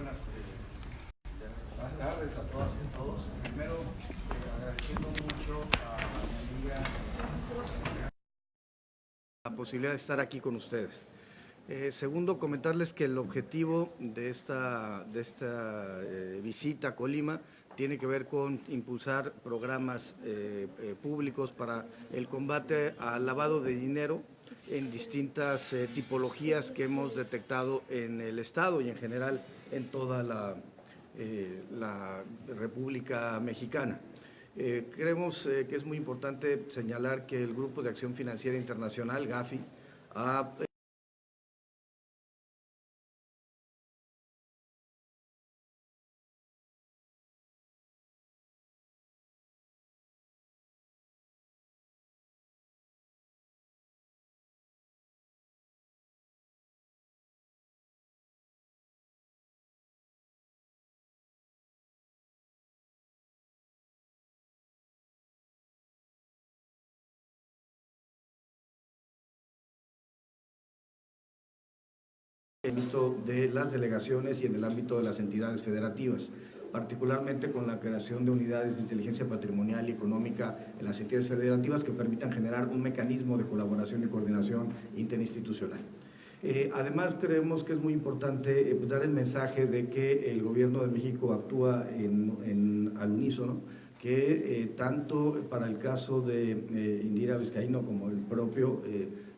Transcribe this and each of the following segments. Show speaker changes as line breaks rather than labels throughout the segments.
buenas tardes a todas y a todos. Primero, agradeciendo mucho a mi amiga la posibilidad de estar aquí con ustedes. Segundo, comentarles que el objetivo de esta visita a Colima tiene que ver con impulsar programas públicos para el combate al lavado de dinero en distintas tipologías que hemos detectado en el Estado y en general en toda la República Mexicana. Creemos que es muy importante señalar que el Grupo de Acción Financiera Internacional, GAFI, ha en el ámbito de las delegaciones y en el ámbito de las entidades federativas, particularmente con la creación de unidades de inteligencia patrimonial y económica en las entidades federativas que permitan generar un mecanismo de colaboración y coordinación interinstitucional. Además, creemos que es muy importante dar el mensaje de que el Gobierno de México actúa al unísono, que tanto para el caso de Indira Vizcaíno como el propio,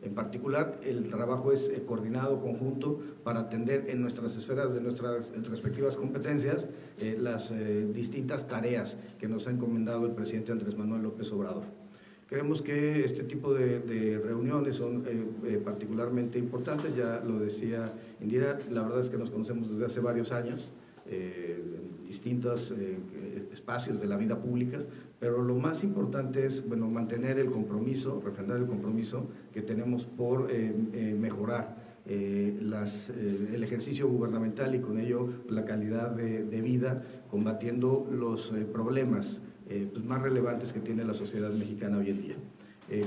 en particular, el trabajo es coordinado, conjunto, para atender en nuestras esferas de nuestras respectivas competencias las distintas tareas que nos ha encomendado el presidente Andrés Manuel López Obrador. Creemos que este tipo de reuniones son particularmente importantes, ya lo decía Indira, la verdad es que nos conocemos desde hace varios años, en distintos espacios de la vida pública, pero lo más importante es mantener el compromiso, refrendar el compromiso que tenemos por mejorar el ejercicio gubernamental y con ello la calidad de vida, combatiendo los problemas más relevantes que tiene la sociedad mexicana hoy en día.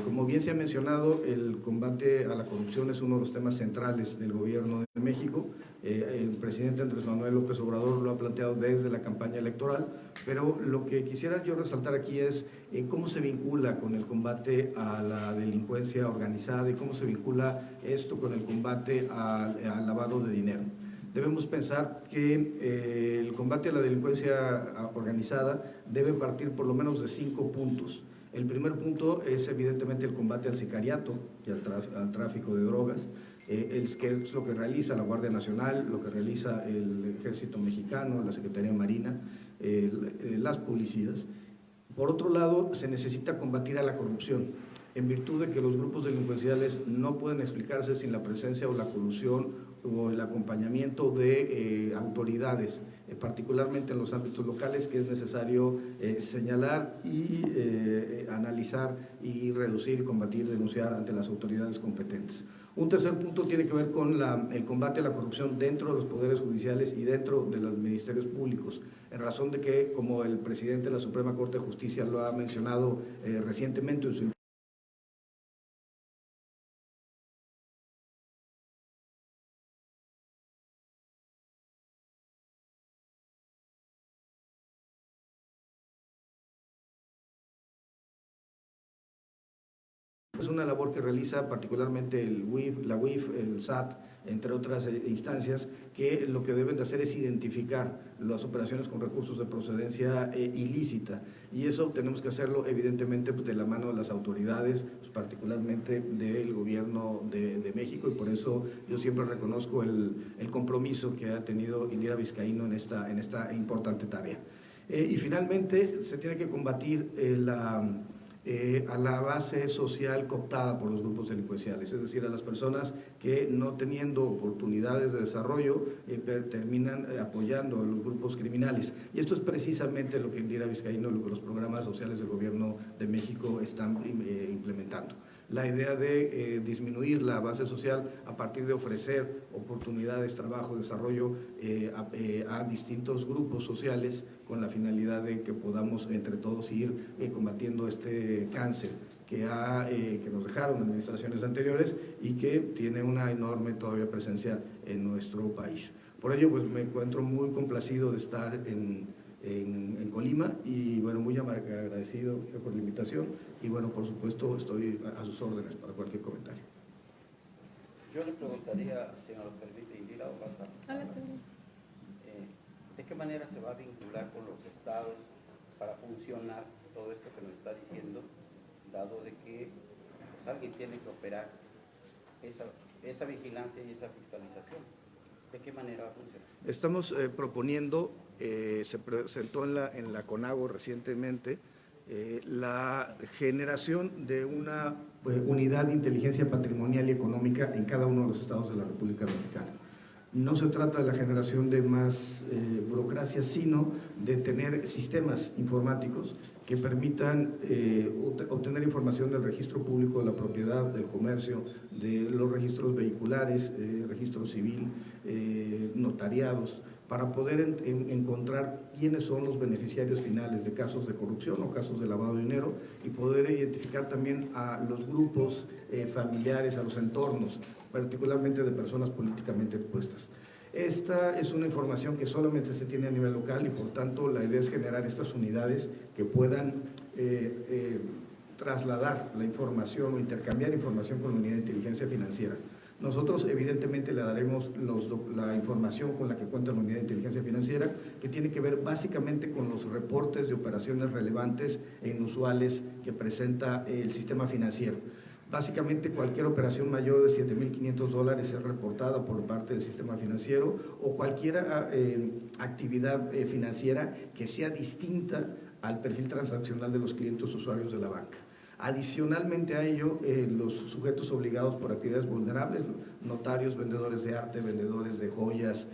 Como bien se ha mencionado, el combate a la corrupción es uno de los temas centrales del Gobierno de México. El presidente Andrés Manuel López Obrador lo ha planteado desde la campaña electoral, pero lo que quisiera yo resaltar aquí es cómo se vincula con el combate a la delincuencia organizada y cómo se vincula esto con el combate al lavado de dinero. Debemos pensar que el combate a la delincuencia organizada debe partir por lo menos de 5 puntos. El primer punto es evidentemente el combate al sicariato y al tráfico de drogas, que es lo que realiza la Guardia Nacional, lo que realiza el Ejército Mexicano, la Secretaría de Marina, las policías. Por otro lado, se necesita combatir a la corrupción, en virtud de que los grupos delincuenciales no pueden explicarse sin la presencia o la colusión o el acompañamiento de autoridades, particularmente en los ámbitos locales, que es necesario señalar y analizar y reducir, combatir, denunciar ante las autoridades competentes. Un tercer punto tiene que ver con el combate a la corrupción dentro de los poderes judiciales y dentro de los ministerios públicos, en razón de que, como el presidente de la Suprema Corte de Justicia lo ha mencionado recientemente en su es una labor que realiza particularmente la UIF, el SAT, entre otras instancias, que lo que deben de hacer es identificar las operaciones con recursos de procedencia ilícita. Y eso tenemos que hacerlo evidentemente de la mano de las autoridades, particularmente del Gobierno de México, y por eso yo siempre reconozco el compromiso que ha tenido Indira Vizcaíno en esta importante tarea. Y finalmente se tiene que combatir a la base social cooptada por los grupos delincuenciales, es decir, a las personas que no teniendo oportunidades de desarrollo terminan apoyando a los grupos criminales. Y esto es precisamente lo que Indira Vizcaíno, lo que los programas sociales del Gobierno de México están implementando. La idea de disminuir la base social a partir de ofrecer oportunidades, trabajo, desarrollo a distintos grupos sociales con la finalidad de que podamos entre todos ir combatiendo este cáncer que nos dejaron administraciones anteriores y que tiene una enorme todavía presencia en nuestro país. Por ello, pues me encuentro muy complacido de estar en Colima y bueno, muy agradecido por la invitación y bueno, por supuesto estoy a sus órdenes para cualquier comentario.
Yo le preguntaría, si nos lo permite, Indira, o pasar. ¿De qué manera se va a vincular con los estados para funcionar todo esto que nos está diciendo, dado de que pues, alguien tiene que operar esa vigilancia y esa fiscalización? ¿De qué manera va a funcionar?
Estamos proponiendo, se presentó en la CONAGO recientemente, la generación de una unidad de inteligencia patrimonial y económica en cada uno de los estados de la República Mexicana. No se trata de la generación de más burocracia, sino de tener sistemas informáticos que permitan obtener información del registro público de la propiedad, del comercio, de los registros vehiculares, registro civil, notariados, para poder encontrar quiénes son los beneficiarios finales de casos de corrupción o casos de lavado de dinero y poder identificar también a los grupos familiares, a los entornos, particularmente de personas políticamente expuestas. Esta es una información que solamente se tiene a nivel local y por tanto la idea es generar estas unidades que puedan trasladar la información o intercambiar información con la unidad de inteligencia financiera. Nosotros evidentemente le daremos la información con la que cuenta la unidad de inteligencia financiera, que tiene que ver básicamente con los reportes de operaciones relevantes e inusuales que presenta el sistema financiero. Básicamente cualquier operación mayor de $7,500 es reportada por parte del sistema financiero o cualquier actividad financiera que sea distinta al perfil transaccional de los clientes usuarios de la banca. Adicionalmente a ello, los sujetos obligados por actividades vulnerables, notarios, vendedores de arte, vendedores de joyas,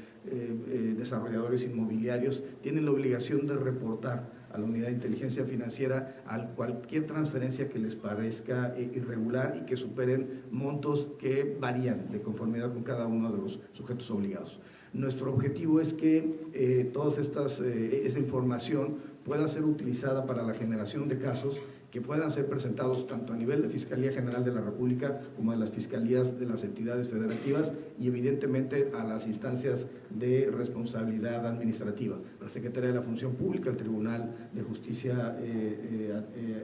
desarrolladores inmobiliarios, tienen la obligación de reportar a la unidad de inteligencia financiera a cualquier transferencia que les parezca irregular y que superen montos que varían de conformidad con cada uno de los sujetos obligados. Nuestro objetivo es que toda esa información pueda ser utilizada para la generación de casos que puedan ser presentados tanto a nivel de Fiscalía General de la República como de las fiscalías de las entidades federativas y evidentemente a las instancias de responsabilidad administrativa, la Secretaría de la Función Pública, el Tribunal de Justicia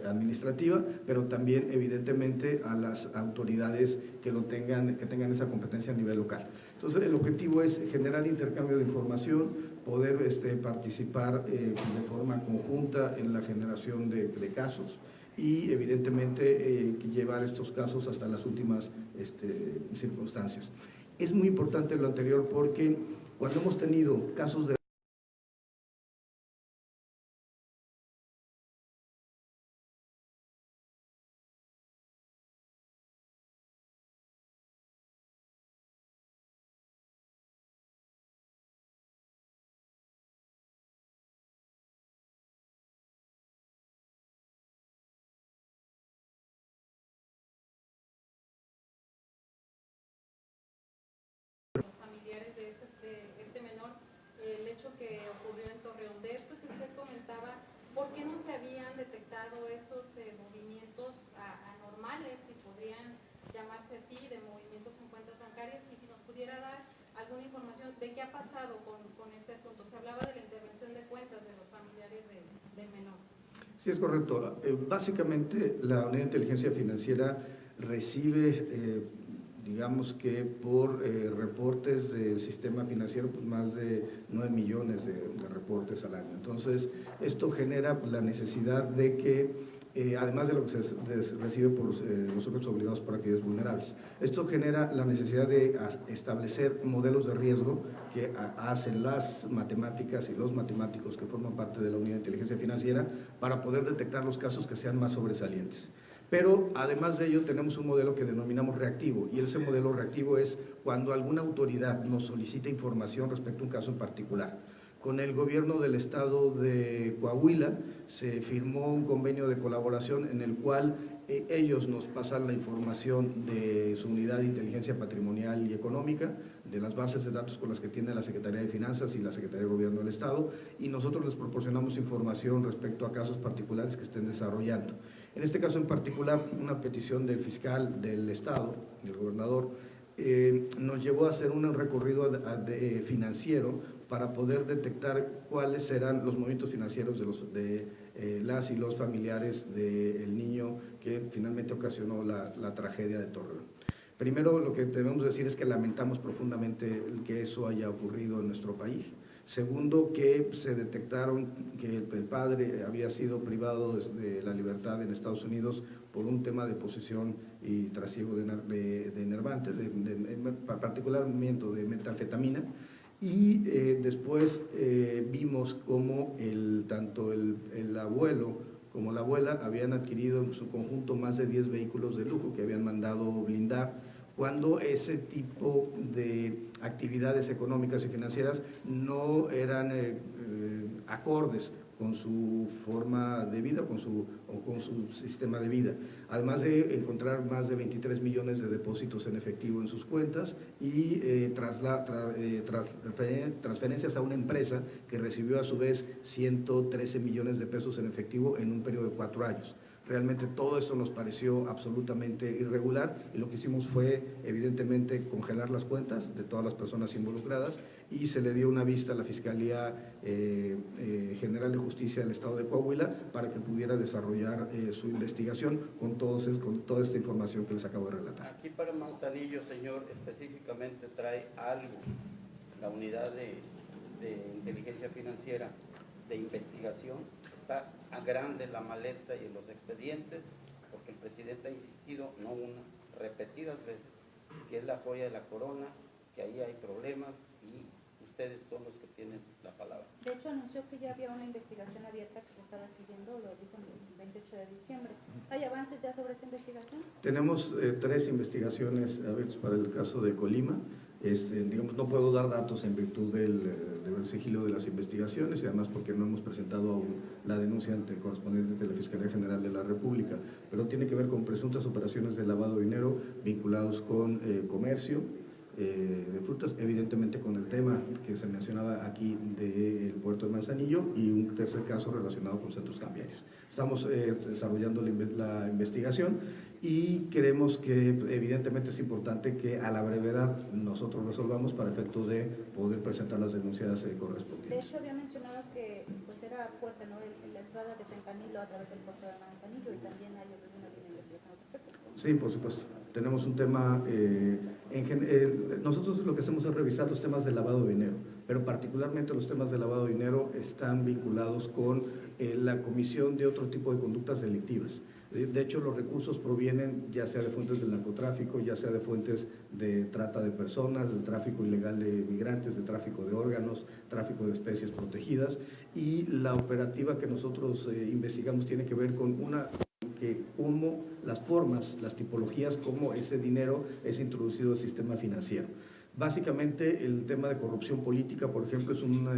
Administrativa, pero también evidentemente a las autoridades que tengan esa competencia a nivel local. Entonces el objetivo es generar intercambio de información, poder participar de forma conjunta en la generación de casos y evidentemente llevar estos casos hasta las últimas circunstancias. Es muy importante lo anterior porque cuando hemos tenido casos de
el hecho que ocurrió en Torreón, de esto que usted comentaba, ¿por qué no se habían detectado esos movimientos anormales, si podrían llamarse así, de movimientos en cuentas bancarias? Y si nos pudiera dar alguna información de qué ha pasado con este asunto. Se hablaba de la intervención de cuentas de los familiares del menor.
Sí, es correcto. Básicamente, la Unidad de Inteligencia Financiera recibe digamos que por reportes del sistema financiero, pues más de 9 millones de reportes al año. Entonces, esto genera la necesidad de que, además de lo que se recibe por los sujetos obligados por actividades vulnerables, esto genera la necesidad de establecer modelos de riesgo que hacen las matemáticas y los matemáticos que forman parte de la Unidad de Inteligencia Financiera para poder detectar los casos que sean más sobresalientes. Pero además de ello tenemos un modelo que denominamos reactivo y ese modelo reactivo es cuando alguna autoridad nos solicita información respecto a un caso en particular. Con el gobierno del estado de Coahuila se firmó un convenio de colaboración en el cual ellos nos pasan la información de su unidad de inteligencia patrimonial y económica, de las bases de datos con las que tiene la Secretaría de Finanzas y la Secretaría de Gobierno del Estado, y nosotros les proporcionamos información respecto a casos particulares que estén desarrollando. En este caso en particular, una petición del fiscal del Estado, del gobernador, nos llevó a hacer un recorrido financiero para poder detectar cuáles eran los movimientos financieros de las y los familiares del niño que finalmente ocasionó la tragedia de Torreón. Primero, lo que debemos decir es que lamentamos profundamente que eso haya ocurrido en nuestro país. Segundo, que se detectaron que el padre había sido privado de la libertad en Estados Unidos por un tema de posesión y trasiego de enervantes, particularmente de metanfetamina. Y después vimos cómo tanto el abuelo como la abuela habían adquirido en su conjunto más de 10 vehículos de lujo que habían mandado blindar, cuando ese tipo de actividades económicas y financieras no eran acordes con su forma de vida con su sistema de vida. Además de encontrar más de 23 millones de depósitos en efectivo en sus cuentas y transferencias a una empresa que recibió a su vez 113 millones de pesos en efectivo en un periodo de 4 años. Realmente todo esto nos pareció absolutamente irregular y lo que hicimos fue evidentemente congelar las cuentas de todas las personas involucradas y se le dio una vista a la Fiscalía General de Justicia del Estado de Coahuila para que pudiera desarrollar su investigación con toda esta información que les acabo de relatar.
Aquí para Manzanillo, señor, específicamente trae algo, la unidad de inteligencia financiera de investigación. Está a grande la maleta y en los expedientes, porque el presidente ha insistido, no una, repetidas veces, que es la joya de la corona, que ahí hay problemas y ustedes son los que tienen la palabra.
De hecho, anunció que ya había una investigación abierta que se estaba siguiendo, lo dijo el 28 de diciembre. ¿Hay avances ya sobre esta investigación?
Tenemos 3 investigaciones abiertas para el caso de Colima. Digamos, no puedo dar datos en virtud del sigilo de las investigaciones y además porque no hemos presentado aún la denuncia correspondiente de la Fiscalía General de la República, pero tiene que ver con presuntas operaciones de lavado de dinero vinculados con comercio de frutas, evidentemente con el tema que se mencionaba aquí del puerto de Manzanillo y un tercer caso relacionado con centros cambiarios. Estamos desarrollando la investigación y creemos que evidentemente es importante que a la brevedad nosotros resolvamos para efecto de poder presentar las denuncias correspondientes.
De hecho, había mencionado que pues era fuerte, ¿no?, la entrada de fentanilo a través del puerto de Manzanillo y también hay una investigación al respecto.
Sí, por supuesto. Tenemos un tema, nosotros lo que hacemos es revisar los temas de lavado de dinero, pero particularmente los temas de lavado de dinero están vinculados con la comisión de otro tipo de conductas delictivas. De hecho, los recursos provienen ya sea de fuentes del narcotráfico, ya sea de fuentes de trata de personas, de tráfico ilegal de migrantes, de tráfico de órganos, tráfico de especies protegidas, y la operativa que nosotros investigamos tiene que ver con cómo las formas, las tipologías, cómo ese dinero es introducido al sistema financiero. Básicamente el tema de corrupción política, por ejemplo, es un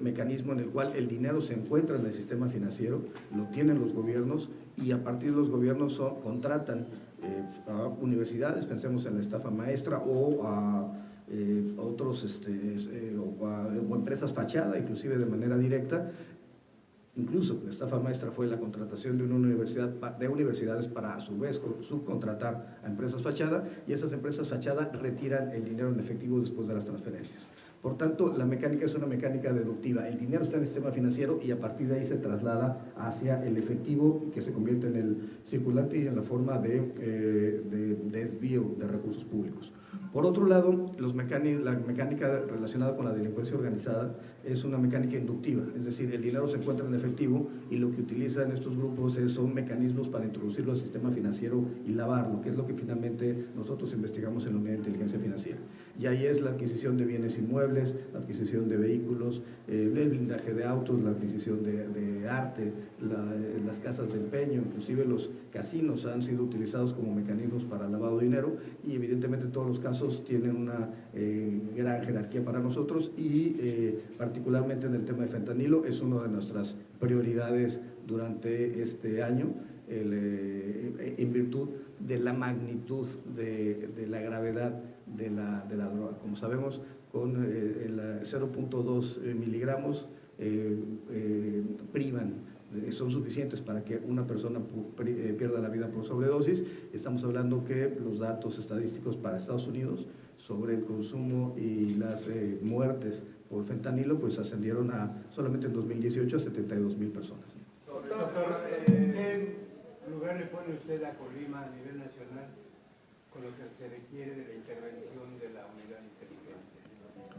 mecanismo en el cual el dinero se encuentra en el sistema financiero, lo tienen los gobiernos y a partir de los gobiernos contratan a universidades, pensemos en la estafa maestra o a otros o empresas fachada, inclusive de manera directa. Incluso la estafa maestra fue la contratación de universidades para a su vez subcontratar a empresas fachada y esas empresas fachada retiran el dinero en efectivo después de las transferencias. Por tanto, la mecánica es una mecánica deductiva. El dinero está en el sistema financiero y a partir de ahí se traslada hacia el efectivo que se convierte en el circulante y en la forma de desvío de recursos públicos. Por otro lado, la mecánica relacionada con la delincuencia organizada es una mecánica inductiva, es decir, el dinero se encuentra en efectivo y lo que utilizan estos grupos son mecanismos para introducirlo al sistema financiero y lavarlo, que es lo que finalmente nosotros investigamos en la Unidad de Inteligencia Financiera. Y ahí es la adquisición de bienes inmuebles, la adquisición de vehículos, el blindaje de autos, la adquisición de arte, las casas de empeño, inclusive los casinos han sido utilizados como mecanismos para lavado de dinero y evidentemente todos los casos tienen una gran jerarquía para nosotros y particularmente en el tema de fentanilo es una de nuestras prioridades durante este año en virtud de la magnitud de la gravedad de la droga. Como sabemos, con 0.2 miligramos privan son suficientes para que una persona pierda la vida por sobredosis. Estamos hablando que los datos estadísticos para Estados Unidos sobre el consumo y las muertes por fentanilo pues ascendieron solamente en 2018 a 72,000 personas.
Doctor, ¿qué lugar le pone usted a Colima a nivel nacional con lo que se requiere de la intervención de la unidad de inteligencia?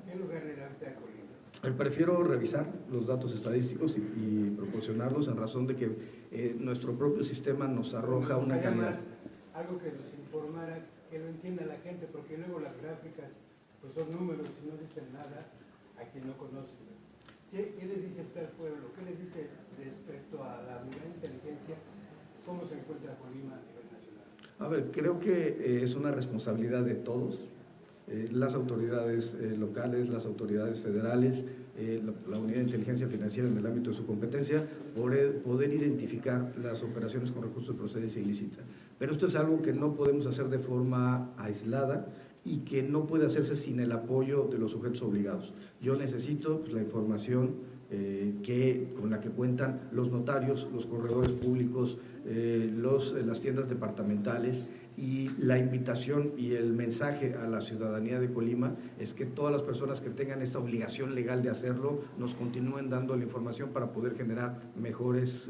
¿Qué lugar le da usted a Colima?
Prefiero revisar los datos estadísticos y proporcionarlos en razón de que nuestro propio sistema nos arroja una calidad.
Algo que nos informara, que lo entienda la gente, porque luego las gráficas pues son números y no dicen nada a quien no conoce. ¿Qué le dice usted al pueblo? ¿Qué le dice respecto a la unidad de inteligencia? ¿Cómo se encuentra Colima a nivel nacional?
A ver, creo que es una responsabilidad de todos, las autoridades locales, las autoridades federales, la unidad de inteligencia financiera en el ámbito de su competencia, poder identificar las operaciones con recursos de procedencia ilícita. Pero esto es algo que no podemos hacer de forma aislada y que no puede hacerse sin el apoyo de los sujetos obligados. Yo necesito pues, la información con la que cuentan los notarios, los corredores públicos, las tiendas departamentales, y la invitación y el mensaje a la ciudadanía de Colima es que todas las personas que tengan esta obligación legal de hacerlo nos continúen dando la información para poder generar mejores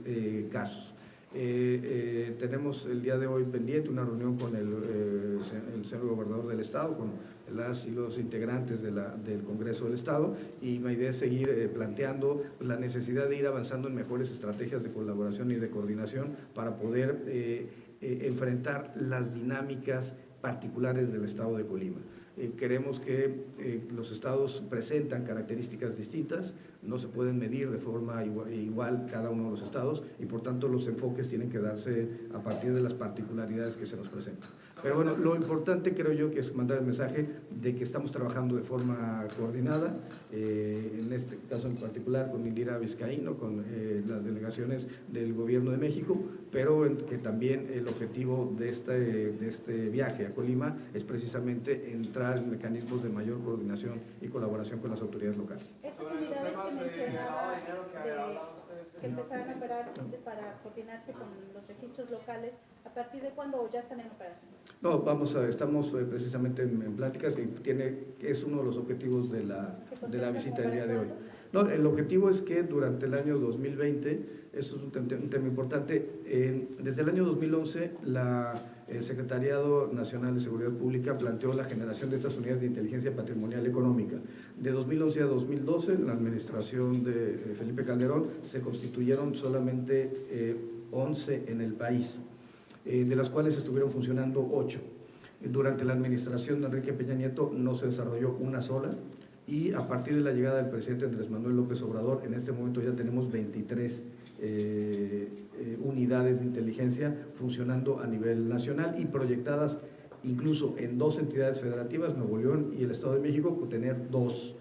casos. Tenemos el día de hoy pendiente una reunión con el señor gobernador del estado, con las y los integrantes del Congreso del Estado, y mi idea es seguir planteando la necesidad de ir avanzando en mejores estrategias de colaboración y de coordinación para poder enfrentar las dinámicas particulares del estado de Colima. Queremos que los estados presentan características distintas, no se pueden medir de forma igual cada uno de los estados y por tanto los enfoques tienen que darse a partir de las particularidades que se nos presentan. Pero bueno, lo importante creo yo que es mandar el mensaje de que estamos trabajando de forma coordinada, en este caso en particular con Indira Vizcaíno, con las delegaciones del Gobierno de México, pero que también el objetivo de este viaje a Colima es precisamente entrar en mecanismos de mayor coordinación y colaboración con las autoridades locales.
Estas unidades que mencionaba que empezaron a operar para coordinarse con los registros locales, ¿a partir de cuándo ya están en operación?
No, estamos precisamente en pláticas y es uno de los objetivos de la visita del día de hoy. No, el objetivo es que durante el año 2020, eso es un tema importante, desde el año 2011 el Secretariado Nacional de Seguridad Pública planteó la generación de estas unidades de inteligencia patrimonial económica. De 2011 a 2012, en la administración de Felipe Calderón, se constituyeron solamente 11 en el país, de las cuales estuvieron funcionando 8. Durante la administración de Enrique Peña Nieto no se desarrolló una sola, y a partir de la llegada del presidente Andrés Manuel López Obrador, en este momento ya tenemos 23 unidades de inteligencia funcionando a nivel nacional y proyectadas incluso en 2 entidades federativas, Nuevo León y el Estado de México, con tener dos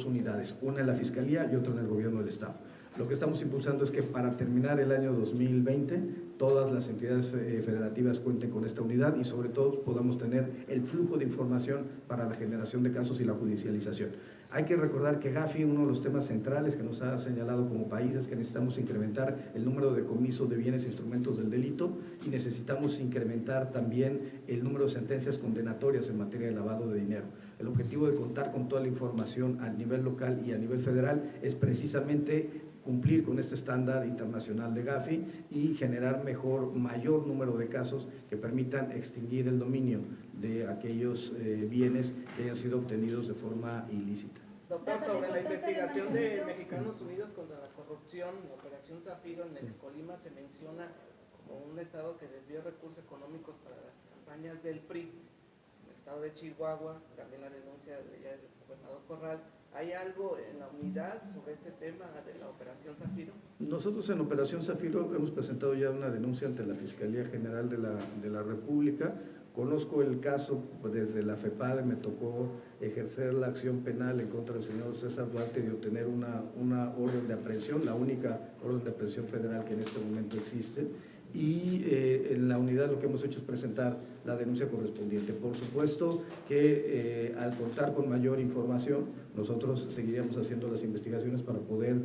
unidades, una en la Fiscalía y otra en el Gobierno del Estado. Lo que estamos impulsando es que para terminar el año 2020 todas las entidades federativas cuenten con esta unidad y sobre todo podamos tener el flujo de información para la generación de casos y la judicialización. Hay que recordar que Gafi, uno de los temas centrales que nos ha señalado como país, es que necesitamos incrementar el número de decomisos de bienes e instrumentos del delito y necesitamos incrementar también el número de sentencias condenatorias en materia de lavado de dinero. El objetivo de contar con toda la información a nivel local y a nivel federal es precisamente cumplir con este estándar internacional de Gafi y generar mayor número de casos que permitan extinguir el dominio de aquellos bienes que hayan sido obtenidos de forma ilícita.
Doctor, sobre la investigación de Mexicanos Unidos contra la Corrupción, Operación Zafiro, en el Colima se menciona como un estado que desvió recursos económicos para las campañas del PRI, en el estado de Chihuahua, también la denuncia del gobernador Corral. ¿Hay algo en la unidad sobre este tema de la Operación Zafiro?
Nosotros en Operación Zafiro hemos presentado ya una denuncia ante la Fiscalía General de la República. Conozco el caso, pues desde la FEPADE me tocó ejercer la acción penal en contra del señor César Duarte y obtener una orden de aprehensión, la única orden de aprehensión federal que en este momento existe. Y en la unidad lo que hemos hecho es presentar la denuncia correspondiente. Por supuesto que al contar con mayor información, nosotros seguiríamos haciendo las investigaciones para poder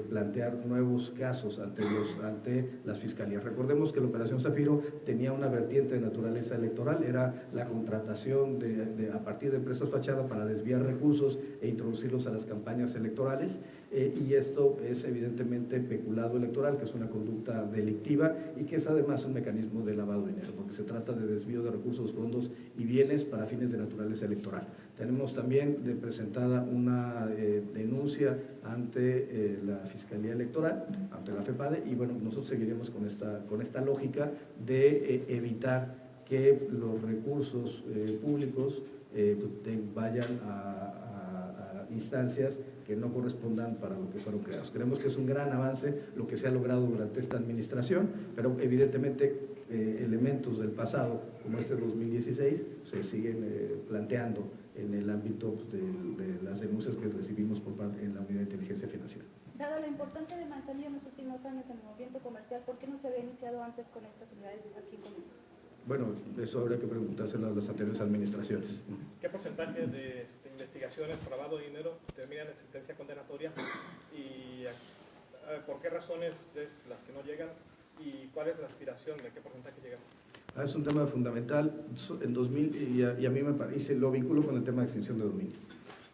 plantear nuevos casos ante las fiscalías. Recordemos que la Operación Zafiro tenía una vertiente de naturaleza electoral, era la contratación a partir de empresas fachada para desviar recursos e introducirlos a las campañas electorales, y esto es evidentemente peculado electoral, que es una conducta delictiva y que es además un mecanismo de lavado de dinero, porque se trata de desvío de recursos, fondos y bienes para fines de naturaleza electoral. Tenemos también presentada una denuncia ante la Fiscalía Electoral, ante la FEPADE, y bueno, nosotros seguiremos con esta lógica de evitar que los recursos públicos vayan a instancias que no correspondan para lo que fueron creados. Creemos que es un gran avance lo que se ha logrado durante esta administración, pero evidentemente elementos del pasado, como este 2016, se siguen planteando en el ámbito de las denuncias que recibimos por parte en la Unidad de Inteligencia Financiera.
Dada la importancia de Manzanillo en los últimos años en el movimiento comercial, ¿por qué no se había iniciado antes con estas unidades aquí en Colombia?
Bueno, eso habría que preguntárselo a las anteriores administraciones.
¿Qué porcentaje de investigaciones por lavado de dinero terminan en sentencia condenatoria? ¿Y por qué razones es las que no llegan? ¿Y cuál es la aspiración? ¿De qué porcentaje llegan?
Es un tema fundamental en 2000 y a mí me parece, lo vinculo con el tema de extinción de dominio.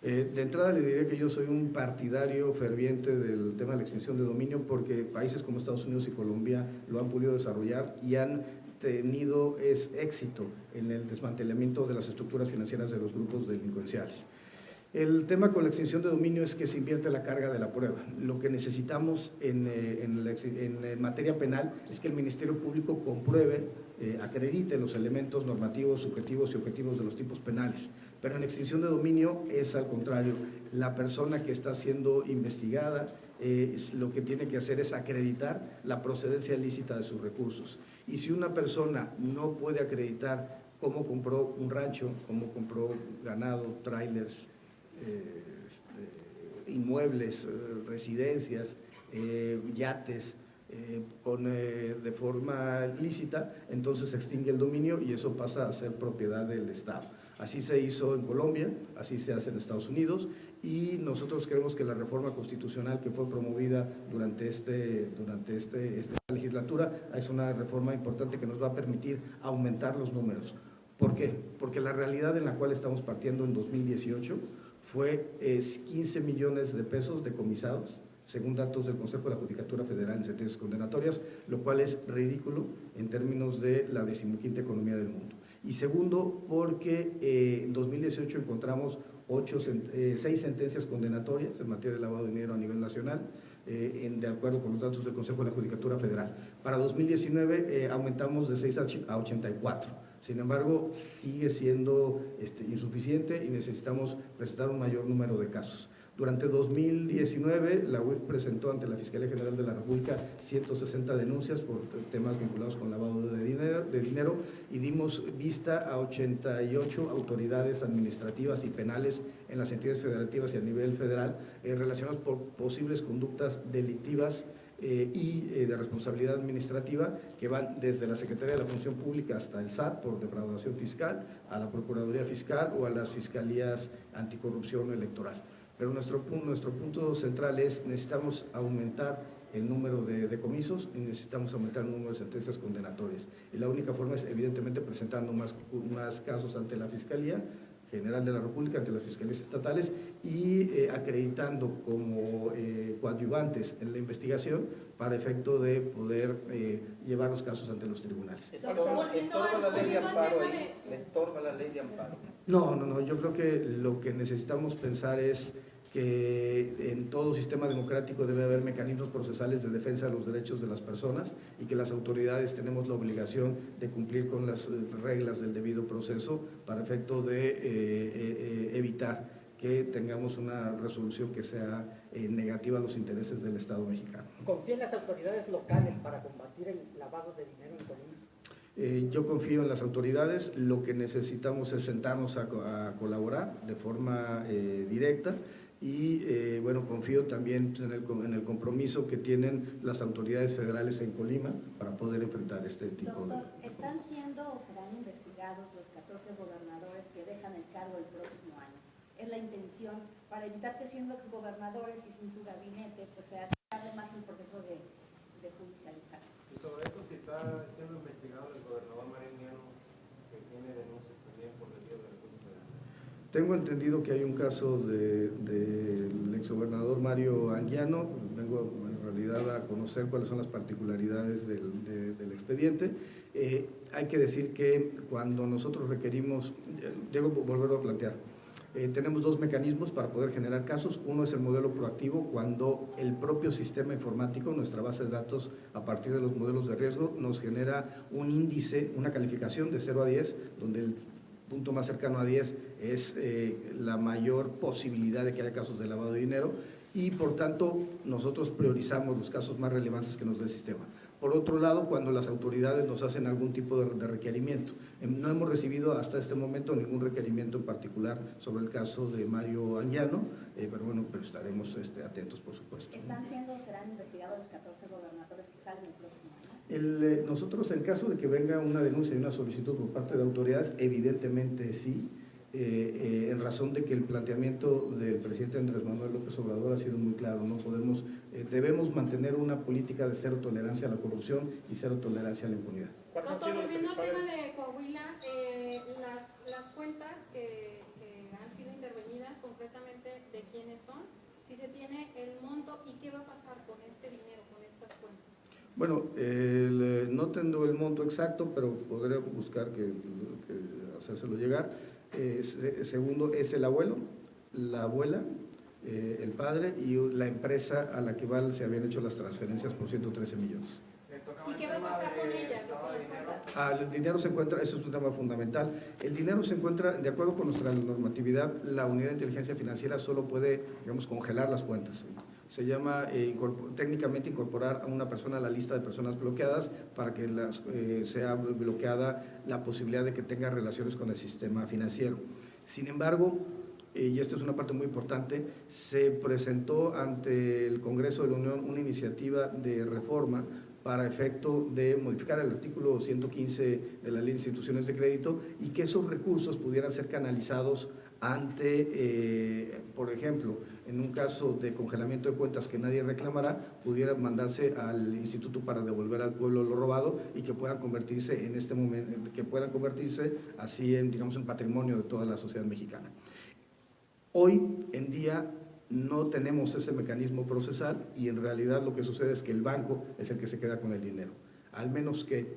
De entrada le diré que yo soy un partidario ferviente del tema de la extinción de dominio, porque países como Estados Unidos y Colombia lo han podido desarrollar y han tenido éxito en el desmantelamiento de las estructuras financieras de los grupos delincuenciales. El tema con la extinción de dominio es que se invierte la carga de la prueba. Lo que necesitamos en materia penal es que el Ministerio Público compruebe, acredite los elementos normativos, subjetivos y objetivos de los tipos penales. Pero en extinción de dominio es al contrario. La persona que está siendo investigada lo que tiene que hacer es acreditar la procedencia lícita de sus recursos. Y si una persona no puede acreditar cómo compró un rancho, cómo compró ganado, trailers, inmuebles, residencias, yates, de forma ilícita, entonces se extingue el dominio y eso pasa a ser propiedad del Estado. Así se hizo en Colombia, así se hace en Estados Unidos, y nosotros creemos que la reforma constitucional que fue promovida durante esta legislatura es una reforma importante que nos va a permitir aumentar los números. ¿Por qué? Porque la realidad en la cual estamos partiendo en 2018 fue 15 millones de pesos decomisados, según datos del Consejo de la Judicatura Federal en sentencias condenatorias, lo cual es ridículo en términos de la 15ª economía del mundo. Y segundo, porque en 2018 encontramos 6 sentencias condenatorias en materia de lavado de dinero a nivel nacional, de acuerdo con los datos del Consejo de la Judicatura Federal. Para 2019 aumentamos de 6 a 84. Sin embargo, sigue siendo insuficiente y necesitamos presentar un mayor número de casos. Durante 2019, la UIF presentó ante la Fiscalía General de la República 160 denuncias por temas vinculados con lavado de dinero y dimos vista a 88 autoridades administrativas y penales en las entidades federativas y a nivel federal relacionadas por posibles conductas delictivas y de responsabilidad administrativa que van desde la Secretaría de la Función Pública hasta el SAT por defraudación fiscal, a la Procuraduría Fiscal o a las Fiscalías Anticorrupción o Electoral. Pero nuestro punto central es necesitamos aumentar el número de decomisos y necesitamos aumentar el número de sentencias condenatorias. Y la única forma es evidentemente presentando más casos ante la Fiscalía General de la República, ante las fiscalías estatales y acreditando como coadyuvantes en la investigación para efecto de poder llevar los casos ante los tribunales.
¿Estorba la ley de amparo ahí? ¿Le estorba la ley de amparo?
No, yo creo que lo que necesitamos pensar es que en todo sistema democrático debe haber mecanismos procesales de defensa de los derechos de las personas y que las autoridades tenemos la obligación de cumplir con las reglas del debido proceso para efecto de evitar que tengamos una resolución que sea negativa a los intereses del Estado mexicano.
¿Confía en las autoridades locales para combatir el lavado de dinero en Colombia?
Yo confío en las autoridades, lo que necesitamos es sentarnos a colaborar de forma directa y bueno, confío también en el compromiso que tienen las autoridades federales en Colima para poder enfrentar este tipo de...
Doctor, ¿están siendo o serán investigados investigados los 14 gobernadores que dejan el cargo el próximo año. Es la intención para evitar que siendo exgobernadores y sin su gabinete, pues se atarde más el proceso de judicializar.
Y sobre eso, si está siendo investigado el gobernador Mario Anguiano, que tiene denuncias también por desvío de recursos federales.
Tengo entendido que hay un caso del exgobernador Mario Anguiano. Vengo en realidad a conocer cuáles son las particularidades del expediente. Hay que decir que cuando nosotros requerimos, debo volverlo a plantear, tenemos dos mecanismos para poder generar casos. Uno es el modelo proactivo, cuando el propio sistema informático, nuestra base de datos, a partir de los modelos de riesgo, nos genera un índice, una calificación de 0 a 10, donde el punto más cercano a 10 es la mayor posibilidad de que haya casos de lavado de dinero, y por tanto nosotros priorizamos los casos más relevantes que nos dé el sistema. Por otro lado, cuando las autoridades nos hacen algún tipo de requerimiento, no hemos recibido hasta este momento ningún requerimiento en particular sobre el caso de Mario Anguiano, pero bueno, pero estaremos atentos, por supuesto.
¿Serán investigados los 14 gobernadores que salen el próximo año?
Nosotros, en caso de que venga una denuncia y una solicitud por parte de autoridades, evidentemente sí, en razón de que el planteamiento del presidente Andrés Manuel López Obrador ha sido muy claro. No podemos, debemos mantener una política de cero tolerancia a la corrupción y cero tolerancia a la impunidad.
Doctor, volviendo al tema de Coahuila, las cuentas que han sido intervenidas, concretamente, ¿de quiénes son? Si se tiene el monto y qué va a pasar con este dinero, con estas cuentas.
Bueno, no tengo el monto exacto, pero podré buscar que hacérselo llegar. Segundo, es el abuelo, la abuela, el padre y la empresa a la que se habían hecho las transferencias por 113 millones.
¿Y qué va a pasar con ella, con las cuentas?
El dinero se encuentra, eso es un tema fundamental, el dinero se encuentra, de acuerdo con nuestra normatividad, la unidad de inteligencia financiera solo puede, digamos, congelar las cuentas. Se llama técnicamente incorporar a una persona a la lista de personas bloqueadas para que sea bloqueada la posibilidad de que tenga relaciones con el sistema financiero. Sin embargo, y esta es una parte muy importante, se presentó ante el Congreso de la Unión una iniciativa de reforma para efecto de modificar el artículo 115 de la Ley de Instituciones de Crédito y que esos recursos pudieran ser canalizados ante, por ejemplo, en un caso de congelamiento de cuentas que nadie reclamará, pudiera mandarse al instituto para devolver al pueblo lo robado y que puedan convertirse en este momento, que puedan convertirse así en, digamos, en patrimonio de toda la sociedad mexicana. Hoy en día no tenemos ese mecanismo procesal y en realidad lo que sucede es que el banco es el que se queda con el dinero, al menos que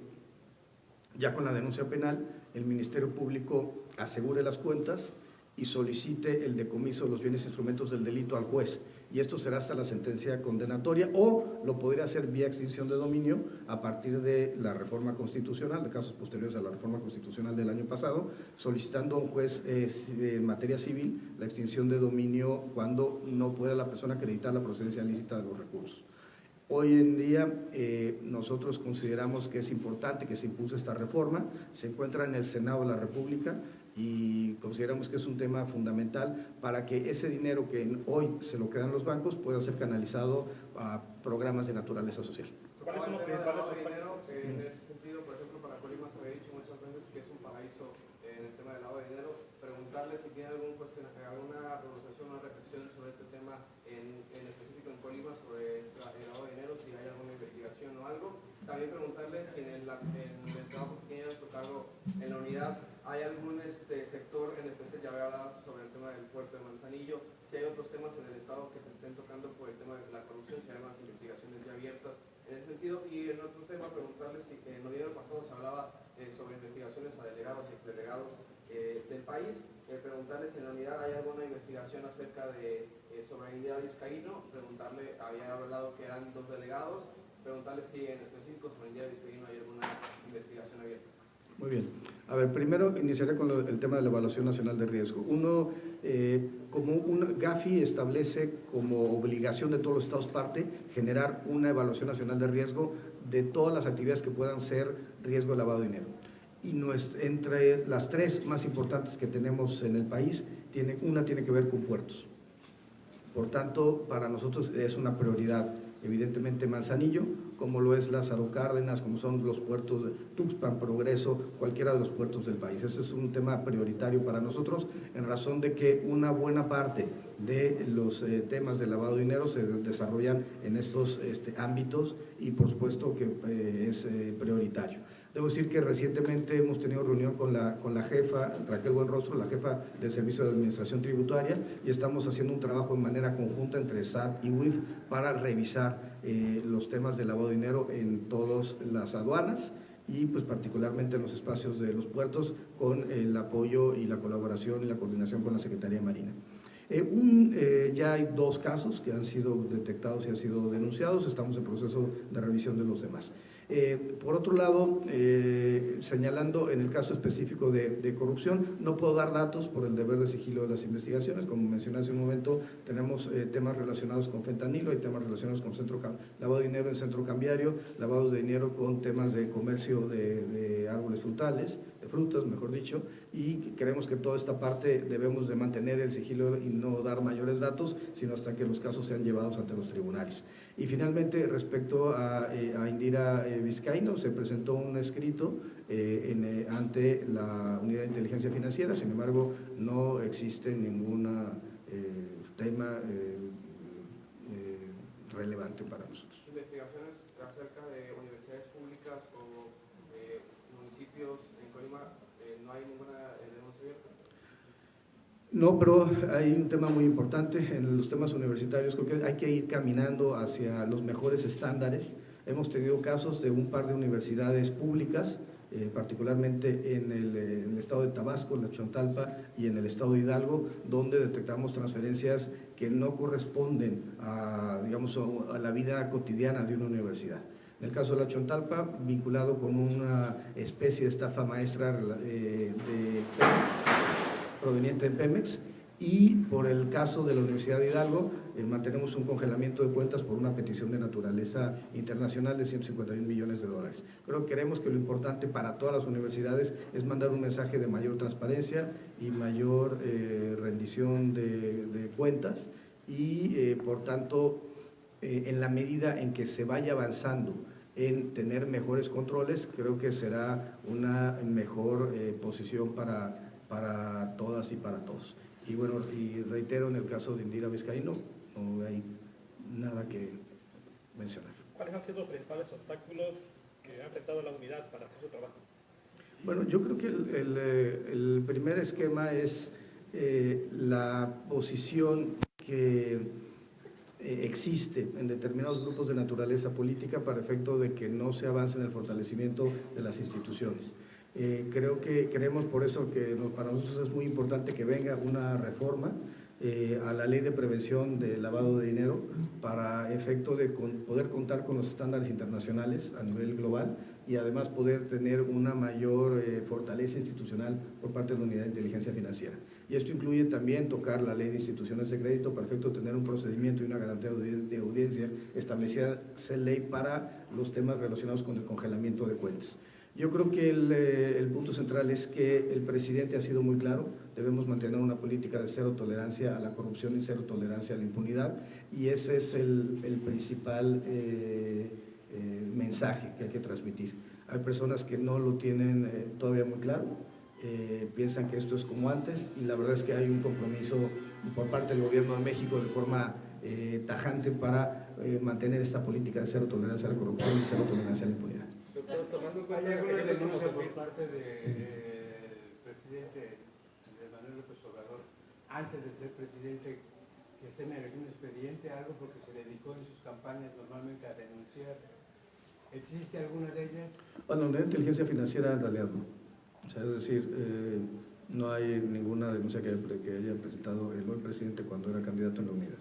ya con la denuncia penal el Ministerio Público asegure las cuentas y solicite el decomiso de los bienes e instrumentos del delito al juez, y esto será hasta la sentencia condenatoria, o lo podría hacer vía extinción de dominio a partir de la reforma constitucional, de casos posteriores a la reforma constitucional del año pasado, solicitando a un juez en materia civil la extinción de dominio cuando no pueda la persona acreditar la procedencia lícita de los recursos. Hoy en día nosotros consideramos que es importante que se impulse esta reforma, se encuentra en el Senado de la República y consideramos que es un tema fundamental para que ese dinero que hoy se lo quedan los bancos pueda ser canalizado a programas de naturaleza social.
¿Cuáles son los principales
dinero? En ese sentido, por ejemplo, para Colima se había dicho muchas veces que es un paraíso en el tema del lavado de dinero. Preguntarle si tiene alguna pronunciación o reflexión sobre este tema en específico en Colima, sobre el lavado de dinero, si hay alguna investigación o algo. También preguntarle si en el trabajo que tiene a su cargo en la unidad hay algún sector en especial, ya había hablado sobre el tema del puerto de Manzanillo, si hay otros temas en el Estado que se estén tocando por el tema de la corrupción, si hay más investigaciones ya abiertas en ese sentido. Y en otro tema, preguntarle si en noviembre pasado se hablaba sobre investigaciones a delegados y exdelegados del país, preguntarle si en la unidad hay alguna investigación acerca de sobre India Vizcaíno, preguntarle, había hablado que eran 2 delegados, preguntarle si en específico sobre India Vizcaíno hay alguna investigación abierta.
Muy bien. A ver, primero iniciaré con el tema de la evaluación nacional de riesgo. Uno, Gafi establece como obligación de todos los estados parte generar una evaluación nacional de riesgo de todas las actividades que puedan ser riesgo de lavado de dinero. Y entre las 3 más importantes que tenemos en el país, una tiene que ver con puertos. Por tanto, para nosotros es una prioridad evidentemente Manzanillo, como lo es Lázaro Cárdenas, como son los puertos de Tuxpan, Progreso, cualquiera de los puertos del país. Ese es un tema prioritario para nosotros, en razón de que una buena parte de los temas de lavado de dinero se desarrollan en estos ámbitos y por supuesto que es prioritario. Debo decir que recientemente hemos tenido reunión con la jefa, Raquel Buenrostro, la jefa del Servicio de Administración Tributaria, y estamos haciendo un trabajo de manera conjunta entre SAT y UIF para revisar los temas de lavado de dinero en todas las aduanas y pues particularmente en los espacios de los puertos, con el apoyo y la colaboración y la coordinación con la Secretaría de Marina. Ya hay 2 casos que han sido detectados y han sido denunciados, estamos en proceso de revisión de los demás. Por otro lado, señalando en el caso específico de corrupción, no puedo dar datos por el deber de sigilo de las investigaciones. Como mencioné hace un momento, tenemos temas relacionados con fentanilo, hay temas relacionados con lavado de dinero en centro cambiario, lavados de dinero con temas de comercio de árboles frutales, de frutas, mejor dicho, y creemos que toda esta parte debemos de mantener el sigilo y no dar mayores datos, sino hasta que los casos sean llevados ante los tribunales. Y finalmente, respecto a Indira Vizcaíno, se presentó un escrito ante la Unidad de Inteligencia Financiera, sin embargo, no existe ningún tema relevante para nosotros.
¿Investigaciones acerca de universidades públicas o municipios en Colima, no hay ninguna denuncia abierta?
No, pero hay un tema muy importante en los temas universitarios. Creo que hay que ir caminando hacia los mejores estándares. Hemos tenido casos de un par de universidades públicas, particularmente en el estado de Tabasco, en la Chontalpa y en el estado de Hidalgo, donde detectamos transferencias que no corresponden a, digamos, a la vida cotidiana de una universidad. En el caso de la Chontalpa, vinculado con una especie de estafa maestra proveniente de Pemex, y por el caso de la Universidad de Hidalgo, mantenemos un congelamiento de cuentas por una petición de naturaleza internacional de $151 millones. Creo que creemos que lo importante para todas las universidades es mandar un mensaje de mayor transparencia y mayor rendición de cuentas, y por tanto, en la medida en que se vaya avanzando en tener mejores controles, creo que será una mejor posición para todas y para todos. Y bueno, y reitero, en el caso de Indira Vizcaíno, no hay nada que mencionar.
¿Cuáles han sido los principales obstáculos que han afectado a la unidad para hacer su trabajo?
Bueno, yo creo que el primer esquema es la posición que existe en determinados grupos de naturaleza política para efecto de que no se avance en el fortalecimiento de las instituciones. Creemos por eso que para nosotros es muy importante que venga una reforma a la ley de prevención del lavado de dinero para efecto de poder contar con los estándares internacionales a nivel global y además poder tener una mayor fortaleza institucional por parte de la Unidad de Inteligencia Financiera. Y esto incluye también tocar la ley de instituciones de crédito para efecto de tener un procedimiento y una garantía de audiencia establecida en ley para los temas relacionados con el congelamiento de cuentas. Yo creo que el punto central es que el presidente ha sido muy claro, debemos mantener una política de cero tolerancia a la corrupción y cero tolerancia a la impunidad, y ese es el principal mensaje que hay que transmitir. Hay personas que no lo tienen todavía muy claro, piensan que esto es como antes, y la verdad es que hay un compromiso por parte del Gobierno de México de forma tajante para mantener esta política de cero tolerancia a la corrupción y cero tolerancia a la impunidad.
¿Hay alguna denuncia por parte del presidente Andrés Manuel López Obrador, antes de ser presidente, que esté en algún expediente, algo, porque se dedicó en sus campañas normalmente a denunciar? ¿Existe alguna de ellas?
Bueno, la inteligencia financiera en realidad no. O sea, es decir, no hay ninguna denuncia que haya presentado el hoy presidente cuando era candidato en la unidad.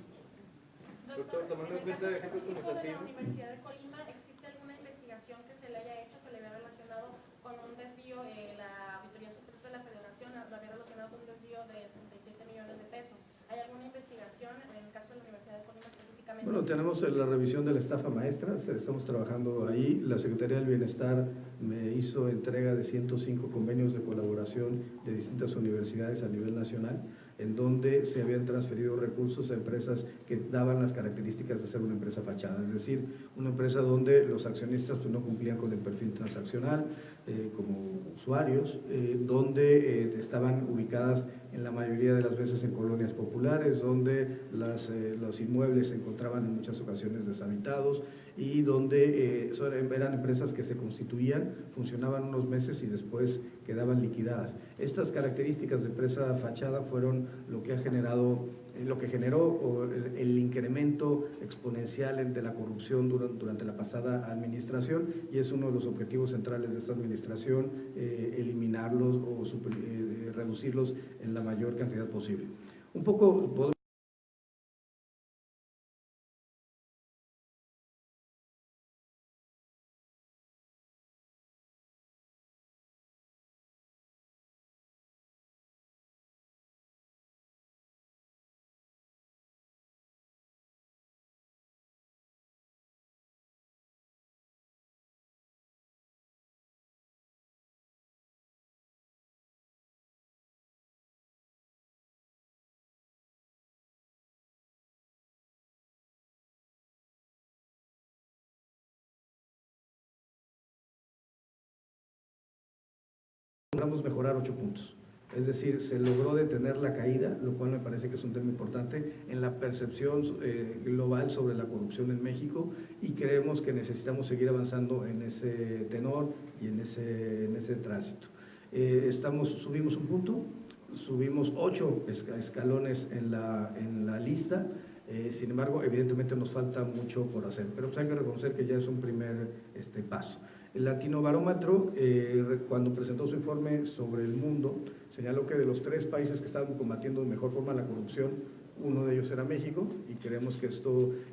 Doctor, tomando en cuenta ejemplos como
Santiago, la Universidad de Colima, ¿existe alguna investigación que se le haya hecho, se le vea relacionado con un desvío? La Auditoría Superior de la Federación lo había relacionado con un desvío de 67 millones de pesos. ¿Hay alguna investigación en el caso de la Universidad de Colima específicamente?
Bueno, tenemos la revisión de la estafa maestra, estamos trabajando ahí. La Secretaría del Bienestar me hizo entrega de 105 convenios de colaboración de distintas universidades a nivel nacional. en donde se habían transferido recursos a empresas que daban las características de ser una empresa fachada, es decir, una empresa donde los accionistas pues, no cumplían con el perfil transaccional como usuarios, donde estaban ubicadas en la mayoría de las veces en colonias populares, donde los inmuebles se encontraban en muchas ocasiones deshabitados y donde eran empresas que se constituían, funcionaban unos meses y después quedaban liquidadas. Estas características de empresa fachada fueron lo que generó el incremento exponencial de la corrupción durante la pasada administración, y es uno de los objetivos centrales de esta administración, eliminarlos o reducirlos en la mayor cantidad posible. Un poco logramos mejorar 8 puntos. Es decir, se logró detener la caída, lo cual me parece que es un tema importante en la percepción global sobre la corrupción en México, y creemos que necesitamos seguir avanzando en ese tenor y en ese tránsito. Subimos un punto, subimos 8 escalones en la lista. Sin embargo, evidentemente nos falta mucho por hacer, pero pues hay que reconocer que ya es un primer paso. El Latinobarómetro, cuando presentó su informe sobre el mundo, señaló que de los 3 países que estaban combatiendo de mejor forma la corrupción, uno de ellos era México, y creemos que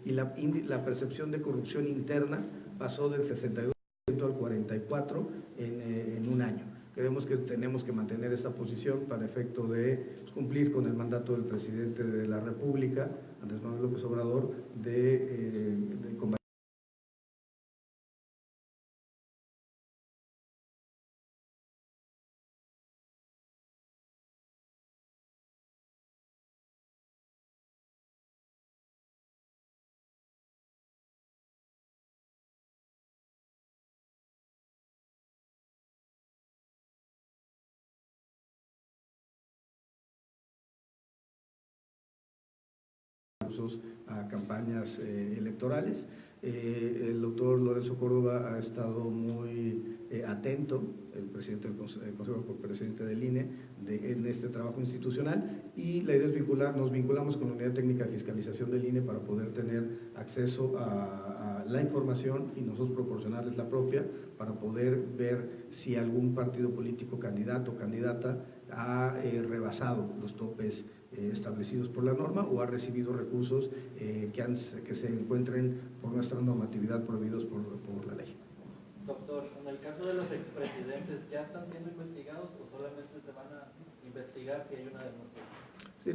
la percepción de corrupción interna pasó del 62% al 44% en un año. Creemos que tenemos que mantener esa posición para efecto de cumplir con el mandato del presidente de la República, Andrés Manuel López Obrador, de combatir. A campañas electorales. El doctor Lorenzo Córdoba ha estado muy atento, el presidente del Consejo Presidente del INE, en este trabajo institucional, y la idea es nos vinculamos con la Unidad Técnica de Fiscalización del INE para poder tener acceso a la información y nosotros proporcionarles la propia para poder ver si algún partido político, candidato o candidata, ha rebasado los topes establecidos por la norma o ha recibido recursos que se encuentren por nuestra normatividad prohibidos por la ley.
Doctor, en el caso de los expresidentes, ¿ya están siendo investigados o solamente se van a investigar si hay una denuncia?
Sí,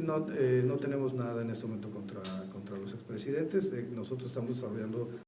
no tenemos nada en este momento contra los expresidentes. Nosotros estamos desarrollando